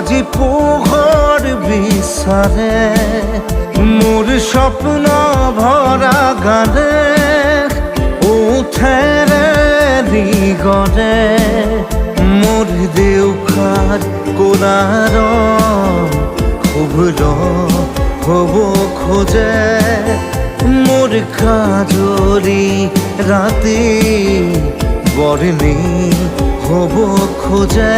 আজি পোহৰ বিচাৰে মোৰ স্বপ্ন ভৰা গানে উঠেৰে গৰে মোৰ দেউখাৰ কোলাৰ শুভ্ৰ হ'ব খোজে মোৰ কাজৰি ৰাতি বৰ্ণি হ'ব খোজে